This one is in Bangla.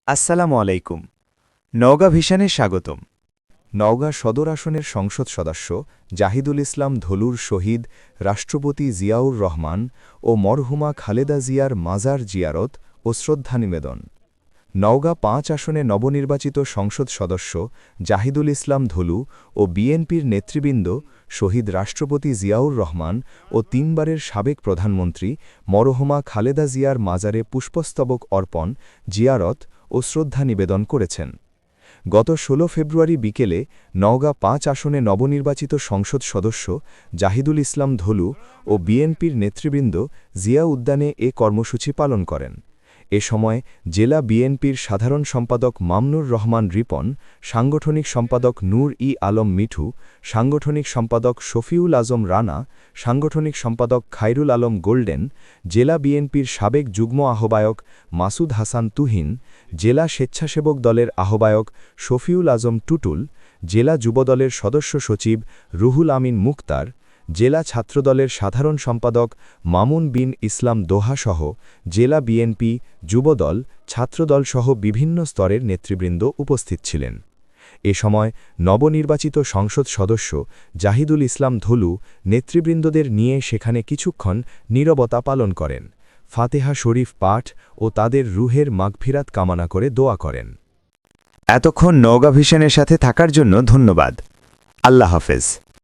আসসালামু আলাইকুম। নওগাঁ ভিশনে স্বাগতম। নওগাঁ সদর আসনের সংসদ সদস্য জাহিদুল ইসলাম ধলুর শহীদ রাষ্ট্রপতি জিয়াউর রহমান ও মরহুমা খালেদা জিয়ার মাজার জিয়ারত ও শ্রদ্ধা নিবেদন। নওগাঁ ৫ আসনে নবনির্বাচিত সংসদ সদস্য জাহিদুল ইসলাম ধলু ও বিএনপির নেতৃবৃন্দ শহীদ রাষ্ট্রপতি জিয়াউর রহমান ও ৩ বারের সাবেক প্রধানমন্ত্রী মরহুমা খালেদা জিয়ার মাজারে পুষ্পস্তবক অর্পণ, জিয়ারত ও শ্রদ্ধা নিবেদন করেছেন। গত ১৬ ফেব্রুয়ারি বিকেলে নওগাঁ ৫ আসনে নবনির্বাচিত সংসদ সদস্য জাহিদুল ইসলাম ধলু ও বিএনপির নেতৃবৃন্দ জিয়া উদ্যানে এ কর্মসূচি পালন করেন। এ সময় জেলা বিএনপির সাধারণ সম্পাদক মামনুর রহমান রিপন, সাংগঠনিক সম্পাদক নূর-ই আলম মিঠু, সাংগঠনিক সম্পাদক শফিউল আজম রানা, সাংগঠনিক সম্পাদক খায়রুল আলম গোল্ডেন, জেলা বিএনপির সাবেক যুগ্ম আহ্বায়ক মাসুদ হাসান তুহিন, জেলা স্বেচ্ছাসেবক দলের আহ্বায়ক শফিউল আজম টুটুল, জেলা যুবদলের সদস্য সচিব রুহুল আমিন মুক্তার, জেলা ছাত্রদলের সাধারণ সম্পাদক মামুন বিন ইসলাম দোহাসহ জেলা বিএনপি, যুবদল, ছাত্রদলসহ বিভিন্ন স্তরের নেতৃবৃন্দ উপস্থিত ছিলেন। এ সময় নবনির্বাচিত সংসদ সদস্য জাহিদুল ইসলাম ধলু নেতৃবৃন্দদের নিয়ে সেখানে কিছুক্ষণ নীরবতা পালন করেন, ফাতেহা শরীফ পাঠ ও তাদের রুহের মাগফিরাত কামনা করে দোয়া করেন। এতক্ষণ নওগাঁ ভিশনের সাথে থাকার জন্য ধন্যবাদ। আল্লাহ হাফেজ।